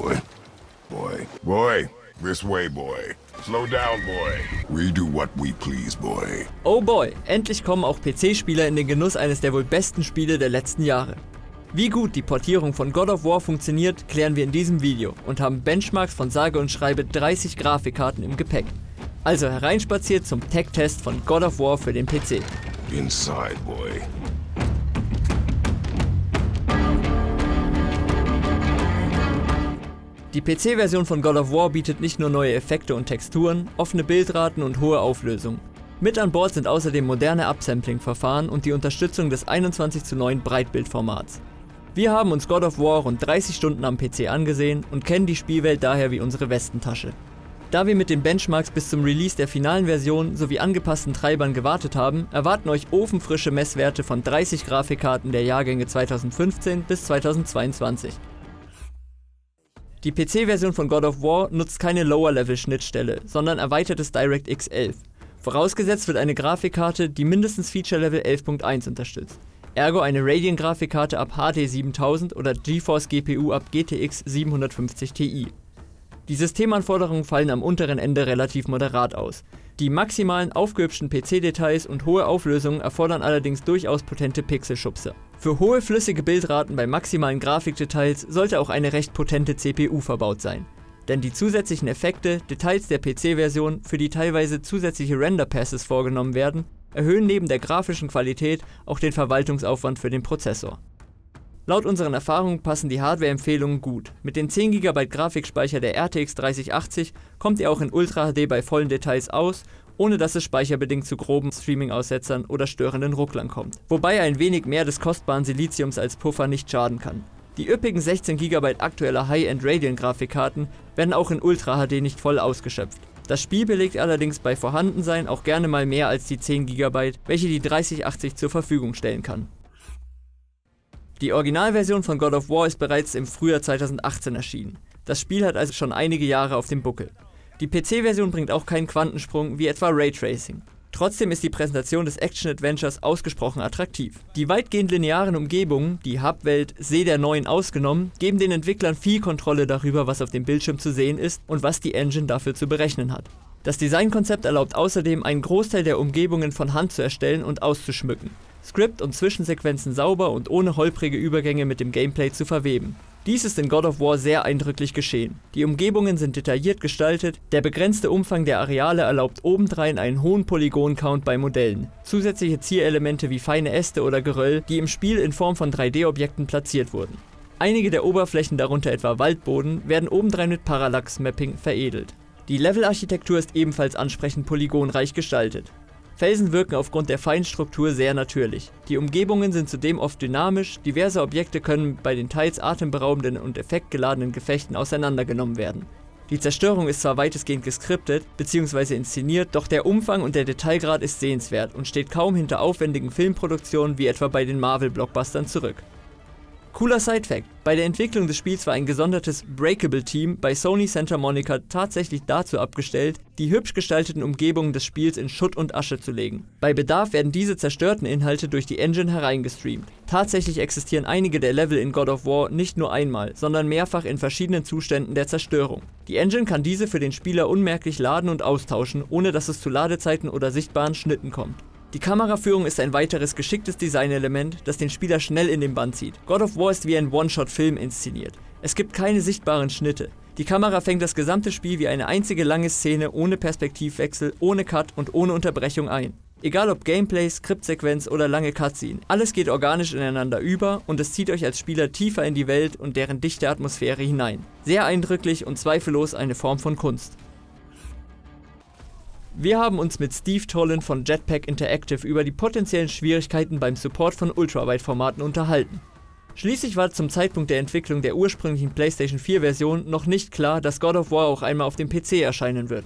boy. Boy, this way, boy. Slow down, boy. We do what we please, boy. Oh boy, endlich kommen auch PC-Spieler in den Genuss eines der wohl besten Spiele der letzten Jahre. Wie gut die Portierung von God of War funktioniert, klären wir in diesem Video und haben Benchmarks von sage und schreibe 30 Grafikkarten im Gepäck. Also hereinspaziert zum Tech-Test von God of War für den PC. Inside, boy. Die PC-Version von God of War bietet nicht nur neue Effekte und Texturen, offene Bildraten und hohe Auflösung. Mit an Bord sind außerdem moderne Upsampling-Verfahren und die Unterstützung des 21:9 Breitbildformats. Wir haben uns God of War rund 30 Stunden am PC angesehen und kennen die Spielwelt daher wie unsere Westentasche. Da wir mit den Benchmarks bis zum Release der finalen Version sowie angepassten Treibern gewartet haben, erwarten euch ofenfrische Messwerte von 30 Grafikkarten der Jahrgänge 2015 bis 2022. Die PC-Version von God of War nutzt keine Lower-Level-Schnittstelle, sondern erweitertes DirectX 11. Vorausgesetzt wird eine Grafikkarte, die mindestens Feature-Level 11.1 unterstützt. Ergo eine Radeon-Grafikkarte ab HD 7000 oder GeForce GPU ab GTX 750 Ti. Die Systemanforderungen fallen am unteren Ende relativ moderat aus. Die maximalen aufgehübschten PC-Details und hohe Auflösungen erfordern allerdings durchaus potente Pixelschubser. Für hohe flüssige Bildraten bei maximalen Grafikdetails sollte auch eine recht potente CPU verbaut sein. Denn die zusätzlichen Effekte, Details der PC-Version, für die teilweise zusätzliche Render-Passes vorgenommen werden, erhöhen neben der grafischen Qualität auch den Verwaltungsaufwand für den Prozessor. Laut unseren Erfahrungen passen die Hardware-Empfehlungen gut. Mit den 10 GB Grafikspeicher der RTX 3080 kommt ihr auch in Ultra HD bei vollen Details aus, ohne dass es speicherbedingt zu groben Streaming-Aussetzern oder störenden Rucklern kommt. Wobei ein wenig mehr des kostbaren Siliziums als Puffer nicht schaden kann. Die üppigen 16 GB aktueller High-End Radeon-Grafikkarten werden auch in Ultra HD nicht voll ausgeschöpft. Das Spiel belegt allerdings bei Vorhandensein auch gerne mal mehr als die 10 GB, welche die 3080 zur Verfügung stellen kann. Die Originalversion von God of War ist bereits im Frühjahr 2018 erschienen. Das Spiel hat also schon einige Jahre auf dem Buckel. Die PC-Version bringt auch keinen Quantensprung wie etwa Raytracing. Trotzdem ist die Präsentation des Action-Adventures ausgesprochen attraktiv. Die weitgehend linearen Umgebungen, die Hubwelt, See der Neuen ausgenommen, geben den Entwicklern viel Kontrolle darüber, was auf dem Bildschirm zu sehen ist und was die Engine dafür zu berechnen hat. Das Designkonzept erlaubt außerdem, einen Großteil der Umgebungen von Hand zu erstellen und auszuschmücken. Skript und Zwischensequenzen sauber und ohne holprige Übergänge mit dem Gameplay zu verweben. Dies ist in God of War sehr eindrücklich geschehen. Die Umgebungen sind detailliert gestaltet, der begrenzte Umfang der Areale erlaubt obendrein einen hohen Polygon-Count bei Modellen. Zusätzliche Zierelemente wie feine Äste oder Geröll, die im Spiel in Form von 3D-Objekten platziert wurden. Einige der Oberflächen, darunter etwa Waldboden, werden obendrein mit Parallax-Mapping veredelt. Die Levelarchitektur ist ebenfalls ansprechend polygonreich gestaltet. Felsen wirken aufgrund der Feinstruktur sehr natürlich. Die Umgebungen sind zudem oft dynamisch, diverse Objekte können bei den teils atemberaubenden und effektgeladenen Gefechten auseinandergenommen werden. Die Zerstörung ist zwar weitestgehend geskriptet bzw. inszeniert, doch der Umfang und der Detailgrad ist sehenswert und steht kaum hinter aufwendigen Filmproduktionen wie etwa bei den Marvel-Blockbustern zurück. Cooler Sidefact: Bei der Entwicklung des Spiels war ein gesondertes Breakable-Team bei Sony Santa Monica tatsächlich dazu abgestellt, die hübsch gestalteten Umgebungen des Spiels in Schutt und Asche zu legen. Bei Bedarf werden diese zerstörten Inhalte durch die Engine hereingestreamt. Tatsächlich existieren einige der Level in God of War nicht nur einmal, sondern mehrfach in verschiedenen Zuständen der Zerstörung. Die Engine kann diese für den Spieler unmerklich laden und austauschen, ohne dass es zu Ladezeiten oder sichtbaren Schnitten kommt. Die Kameraführung ist ein weiteres geschicktes Designelement, das den Spieler schnell in den Bann zieht. God of War ist wie ein One-Shot-Film inszeniert. Es gibt keine sichtbaren Schnitte. Die Kamera fängt das gesamte Spiel wie eine einzige lange Szene ohne Perspektivwechsel, ohne Cut und ohne Unterbrechung ein. Egal ob Gameplay, Skriptsequenz oder lange Cutscene, alles geht organisch ineinander über und es zieht euch als Spieler tiefer in die Welt und deren dichte Atmosphäre hinein. Sehr eindrücklich und zweifellos eine Form von Kunst. Wir haben uns mit Steve Tollin von Jetpack Interactive über die potenziellen Schwierigkeiten beim Support von Ultrawide-Formaten unterhalten. Schließlich war zum Zeitpunkt der Entwicklung der ursprünglichen PlayStation 4-Version noch nicht klar, dass God of War auch einmal auf dem PC erscheinen wird.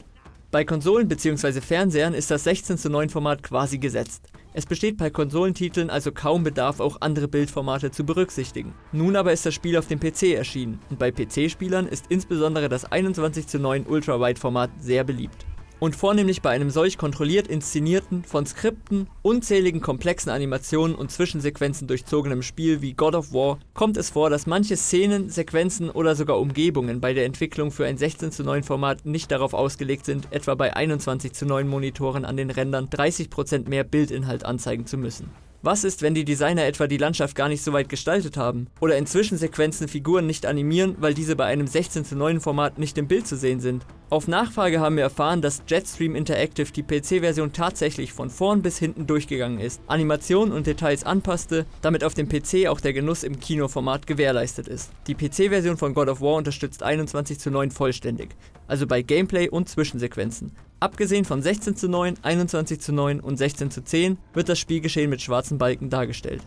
Bei Konsolen bzw. Fernsehern ist das 16:9-Format quasi gesetzt. Es besteht bei Konsolentiteln also kaum Bedarf, auch andere Bildformate zu berücksichtigen. Nun aber ist das Spiel auf dem PC erschienen und bei PC-Spielern ist insbesondere das 21:9 Ultrawide-Format sehr beliebt. Und vornehmlich bei einem solch kontrolliert inszenierten, von Skripten, unzähligen komplexen Animationen und Zwischensequenzen durchzogenem Spiel wie God of War kommt es vor, dass manche Szenen, Sequenzen oder sogar Umgebungen bei der Entwicklung für ein 16:9 Format nicht darauf ausgelegt sind, etwa bei 21:9 Monitoren an den Rändern 30% mehr Bildinhalt anzeigen zu müssen. Was ist, wenn die Designer etwa die Landschaft gar nicht so weit gestaltet haben? Oder in Zwischensequenzen Figuren nicht animieren, weil diese bei einem 16:9 Format nicht im Bild zu sehen sind? Auf Nachfrage haben wir erfahren, dass Jetstream Interactive die PC-Version tatsächlich von vorn bis hinten durchgegangen ist, Animationen und Details anpasste, damit auf dem PC auch der Genuss im Kinoformat gewährleistet ist. Die PC-Version von God of War unterstützt 21:9 vollständig, also bei Gameplay und Zwischensequenzen. Abgesehen von 16:9, 21:9 und 16:10 wird das Spielgeschehen mit schwarzen Balken dargestellt.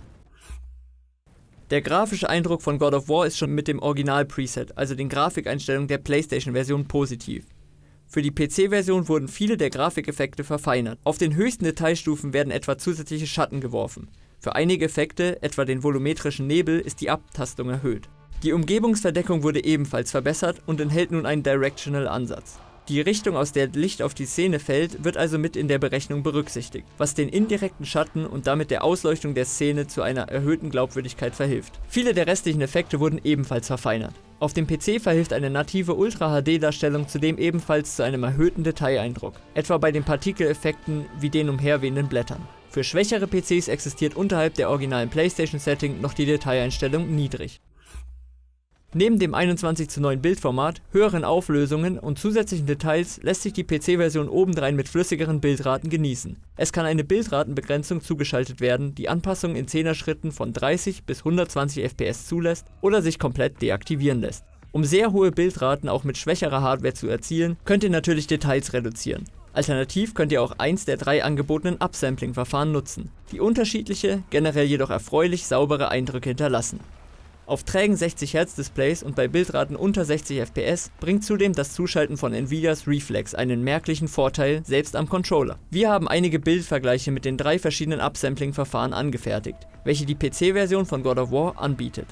Der grafische Eindruck von God of War ist schon mit dem Original-Preset, also den Grafikeinstellungen der PlayStation-Version, positiv. Für die PC-Version wurden viele der Grafikeffekte verfeinert. Auf den höchsten Detailstufen werden etwa zusätzliche Schatten geworfen. Für einige Effekte, etwa den volumetrischen Nebel, ist die Abtastung erhöht. Die Umgebungsverdeckung wurde ebenfalls verbessert und enthält nun einen Directional-Ansatz. Die Richtung, aus der Licht auf die Szene fällt, wird also mit in der Berechnung berücksichtigt, was den indirekten Schatten und damit der Ausleuchtung der Szene zu einer erhöhten Glaubwürdigkeit verhilft. Viele der restlichen Effekte wurden ebenfalls verfeinert. Auf dem PC verhilft eine native Ultra-HD-Darstellung zudem ebenfalls zu einem erhöhten Detaileindruck, etwa bei den Partikeleffekten wie den umherwehenden Blättern. Für schwächere PCs existiert unterhalb der originalen PlayStation-Setting noch die Detaileinstellung niedrig. Neben dem 21:9 Bildformat, höheren Auflösungen und zusätzlichen Details lässt sich die PC-Version obendrein mit flüssigeren Bildraten genießen. Es kann eine Bildratenbegrenzung zugeschaltet werden, die Anpassungen in 10er-Schritten von 30 bis 120 FPS zulässt oder sich komplett deaktivieren lässt. Um sehr hohe Bildraten auch mit schwächerer Hardware zu erzielen, könnt ihr natürlich Details reduzieren. Alternativ könnt ihr auch eins der 3 angebotenen Upsampling-Verfahren nutzen, die unterschiedliche, generell jedoch erfreulich saubere Eindrücke hinterlassen. Auf trägen 60 Hz Displays und bei Bildraten unter 60 FPS bringt zudem das Zuschalten von Nvidias Reflex einen merklichen Vorteil, selbst am Controller. Wir haben einige Bildvergleiche mit den 3 verschiedenen Upsampling-Verfahren angefertigt, welche die PC-Version von God of War anbietet.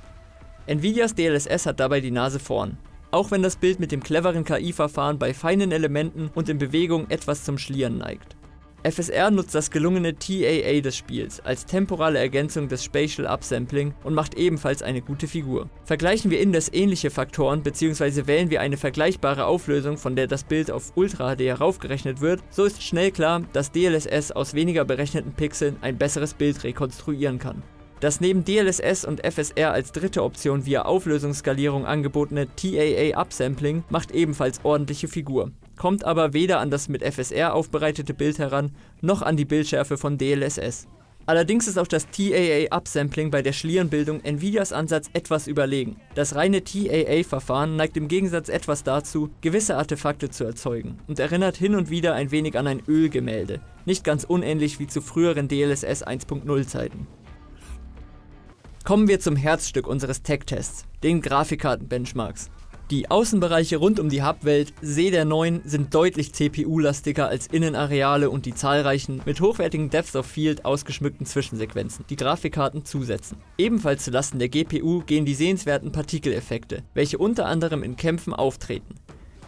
Nvidias DLSS hat dabei die Nase vorn, auch wenn das Bild mit dem cleveren KI-Verfahren bei feinen Elementen und in Bewegung etwas zum Schlieren neigt. FSR nutzt das gelungene TAA des Spiels als temporale Ergänzung des Spatial Upsampling und macht ebenfalls eine gute Figur. Vergleichen wir indes ähnliche Faktoren bzw. wählen wir eine vergleichbare Auflösung, von der das Bild auf Ultra HD heraufgerechnet wird, so ist schnell klar, dass DLSS aus weniger berechneten Pixeln ein besseres Bild rekonstruieren kann. Das neben DLSS und FSR als dritte Option via Auflösungsskalierung angebotene TAA Upsampling macht ebenfalls ordentliche Figur, kommt aber weder an das mit FSR aufbereitete Bild heran, noch an die Bildschärfe von DLSS. Allerdings ist auch das TAA Upsampling bei der Schlierenbildung Nvidias Ansatz etwas überlegen. Das reine TAA-Verfahren neigt im Gegensatz etwas dazu, gewisse Artefakte zu erzeugen und erinnert hin und wieder ein wenig an ein Ölgemälde, nicht ganz unähnlich wie zu früheren DLSS 1.0 Zeiten. Kommen wir zum Herzstück unseres Tech-Tests, den Grafikkarten-Benchmarks. Die Außenbereiche rund um die Hub-Welt See der 9 sind deutlich CPU-lastiger als Innenareale und die zahlreichen, mit hochwertigen Depth of Field ausgeschmückten Zwischensequenzen, die Grafikkarten zusetzen. Ebenfalls zulasten der GPU gehen die sehenswerten Partikeleffekte, welche unter anderem in Kämpfen auftreten.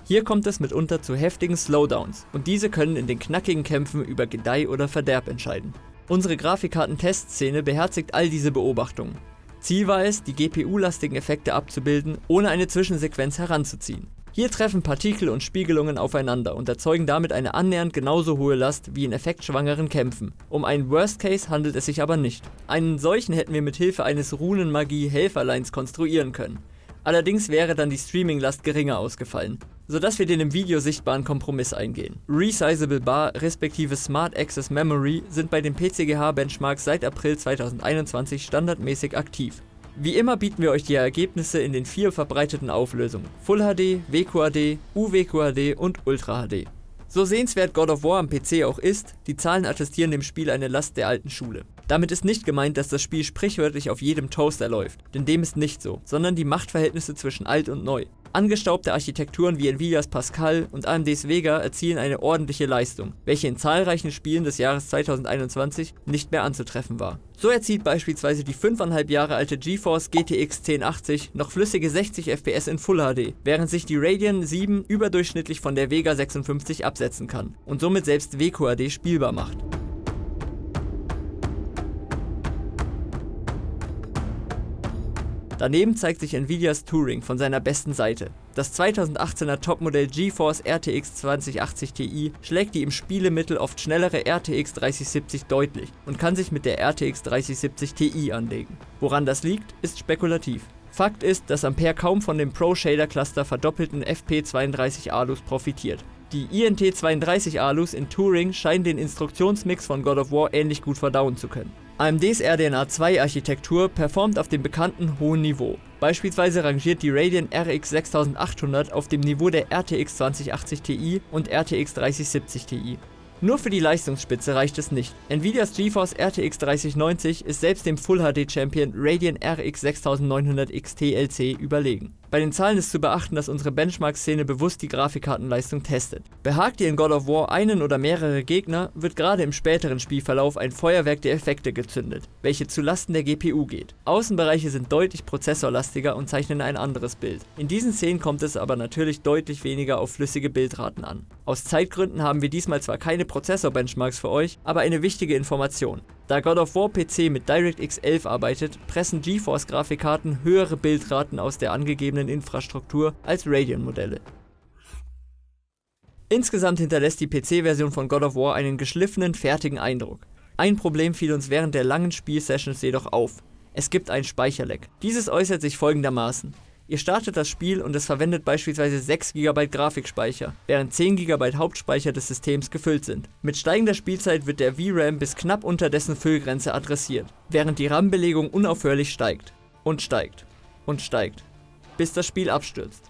Hier kommt es mitunter zu heftigen Slowdowns und diese können in den knackigen Kämpfen über Gedeih oder Verderb entscheiden. Unsere Grafikkarten-Testszene beherzigt all diese Beobachtungen. Ziel war es, die GPU-lastigen Effekte abzubilden, ohne eine Zwischensequenz heranzuziehen. Hier treffen Partikel und Spiegelungen aufeinander und erzeugen damit eine annähernd genauso hohe Last wie in effektschwangeren Kämpfen. Um einen Worst Case handelt es sich aber nicht. Einen solchen hätten wir mit Hilfe eines Runenmagie-Helferleins konstruieren können. Allerdings wäre dann die Streaming-Last geringer ausgefallen, sodass wir den im Video sichtbaren Kompromiss eingehen. Resizable Bar respektive Smart Access Memory sind bei den PCGH-Benchmarks seit April 2021 standardmäßig aktiv. Wie immer bieten wir euch die Ergebnisse in den 4 verbreiteten Auflösungen: Full HD, WQHD, UWQHD und Ultra HD. So sehenswert God of War am PC auch ist, die Zahlen attestieren dem Spiel eine Last der alten Schule. Damit ist nicht gemeint, dass das Spiel sprichwörtlich auf jedem Toaster läuft, denn dem ist nicht so, sondern die Machtverhältnisse zwischen alt und neu. Angestaubte Architekturen wie Nvidias Pascal und AMDs Vega erzielen eine ordentliche Leistung, welche in zahlreichen Spielen des Jahres 2021 nicht mehr anzutreffen war. So erzielt beispielsweise die 5,5 Jahre alte GeForce GTX 1080 noch flüssige 60 FPS in Full HD, während sich die Radeon 7 überdurchschnittlich von der Vega 56 absetzen kann und somit selbst WQHD spielbar macht. Daneben zeigt sich Nvidias Turing von seiner besten Seite. Das 2018er Topmodell GeForce RTX 2080 Ti schlägt die im Spielemittel oft schnellere RTX 3070 deutlich und kann sich mit der RTX 3070 Ti anlegen. Woran das liegt, ist spekulativ. Fakt ist, dass Ampere kaum von dem Pro-Shader-Cluster verdoppelten FP32 Alus profitiert. Die INT32 Alus in Turing scheinen den Instruktionsmix von God of War ähnlich gut verdauen zu können. AMDs RDNA 2 Architektur performt auf dem bekannten hohen Niveau. Beispielsweise rangiert die Radeon RX 6800 auf dem Niveau der RTX 2080 Ti und RTX 3070 Ti. Nur für die Leistungsspitze reicht es nicht. Nvidias GeForce RTX 3090 ist selbst dem Full HD Champion Radeon RX 6900 XT LC überlegen. Bei den Zahlen ist zu beachten, dass unsere Benchmark-Szene bewusst die Grafikkartenleistung testet. Behagt ihr in God of War einen oder mehrere Gegner, wird gerade im späteren Spielverlauf ein Feuerwerk der Effekte gezündet, welche zu Lasten der GPU geht. Außenbereiche sind deutlich prozessorlastiger und zeichnen ein anderes Bild. In diesen Szenen kommt es aber natürlich deutlich weniger auf flüssige Bildraten an. Aus Zeitgründen haben wir diesmal zwar keine Prozessor-Benchmarks für euch, aber eine wichtige Information. Da God of War PC mit DirectX 11 arbeitet, pressen GeForce-Grafikkarten höhere Bildraten aus der angegebenen Infrastruktur als Radeon-Modelle. Insgesamt hinterlässt die PC-Version von God of War einen geschliffenen, fertigen Eindruck. Ein Problem fiel uns während der langen Spielsessions jedoch auf. Es gibt ein Speicherleck. Dieses äußert sich folgendermaßen. Ihr startet das Spiel und es verwendet beispielsweise 6 GB Grafikspeicher, während 10 GB Hauptspeicher des Systems gefüllt sind. Mit steigender Spielzeit wird der VRAM bis knapp unter dessen Füllgrenze adressiert, während die RAM-Belegung unaufhörlich steigt und steigt und steigt, bis das Spiel abstürzt.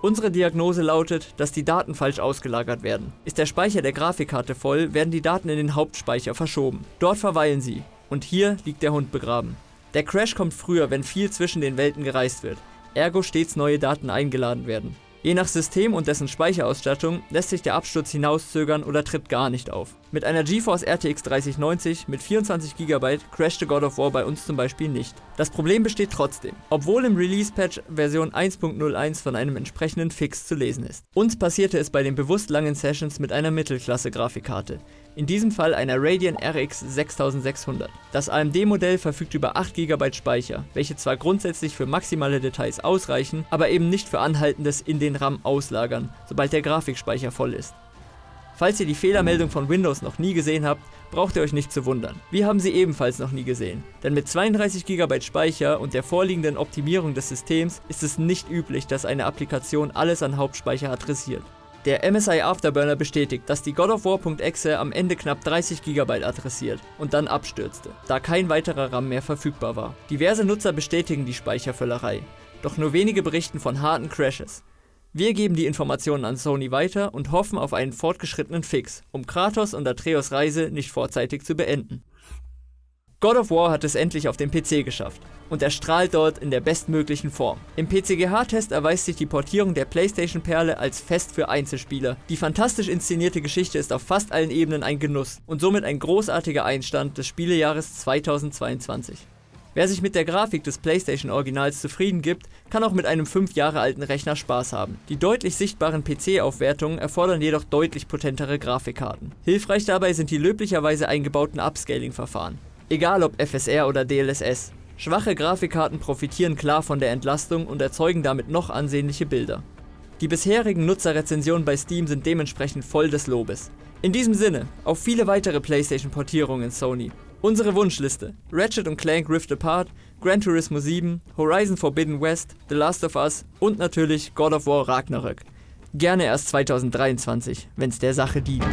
Unsere Diagnose lautet, dass die Daten falsch ausgelagert werden. Ist der Speicher der Grafikkarte voll, werden die Daten in den Hauptspeicher verschoben. Dort verweilen sie und hier liegt der Hund begraben. Der Crash kommt früher, wenn viel zwischen den Welten gereist wird. Ergo stets neue Daten eingeladen werden. Je nach System und dessen Speicherausstattung lässt sich der Absturz hinauszögern oder tritt gar nicht auf. Mit einer GeForce RTX 3090 mit 24 GB crashte God of War bei uns zum Beispiel nicht. Das Problem besteht trotzdem, obwohl im Release-Patch Version 1.01 von einem entsprechenden Fix zu lesen ist. Uns passierte es bei den bewusst langen Sessions mit einer Mittelklasse-Grafikkarte. In diesem Fall einer Radeon RX 6600. Das AMD-Modell verfügt über 8 GB Speicher, welche zwar grundsätzlich für maximale Details ausreichen, aber eben nicht für anhaltendes in den RAM auslagern, sobald der Grafikspeicher voll ist. Falls ihr die Fehlermeldung von Windows noch nie gesehen habt, braucht ihr euch nicht zu wundern. Wir haben sie ebenfalls noch nie gesehen, denn mit 32 GB Speicher und der vorliegenden Optimierung des Systems ist es nicht üblich, dass eine Applikation alles an Hauptspeicher adressiert. Der MSI Afterburner bestätigt, dass die God of War.exe am Ende knapp 30 GB adressiert und dann abstürzte, da kein weiterer RAM mehr verfügbar war. Diverse Nutzer bestätigen die Speichervöllerei, doch nur wenige berichten von harten Crashes. Wir geben die Informationen an Sony weiter und hoffen auf einen fortgeschrittenen Fix, um Kratos und Atreus Reise nicht vorzeitig zu beenden. God of War hat es endlich auf den PC geschafft und er strahlt dort in der bestmöglichen Form. Im PCGH-Test erweist sich die Portierung der PlayStation-Perle als Fest für Einzelspieler. Die fantastisch inszenierte Geschichte ist auf fast allen Ebenen ein Genuss und somit ein großartiger Einstand des Spielejahres 2022. Wer sich mit der Grafik des PlayStation-Originals zufrieden gibt, kann auch mit einem 5 Jahre alten Rechner Spaß haben. Die deutlich sichtbaren PC-Aufwertungen erfordern jedoch deutlich potentere Grafikkarten. Hilfreich dabei sind die löblicherweise eingebauten Upscaling-Verfahren. Egal ob FSR oder DLSS. Schwache Grafikkarten profitieren klar von der Entlastung und erzeugen damit noch ansehnliche Bilder. Die bisherigen Nutzerrezensionen bei Steam sind dementsprechend voll des Lobes. In diesem Sinne, auf viele weitere PlayStation-Portierungen Sony. Unsere Wunschliste: Ratchet & Clank Rift Apart, Gran Turismo 7, Horizon Forbidden West, The Last of Us und natürlich God of War Ragnarök. Gerne erst 2023, wenn's der Sache dient.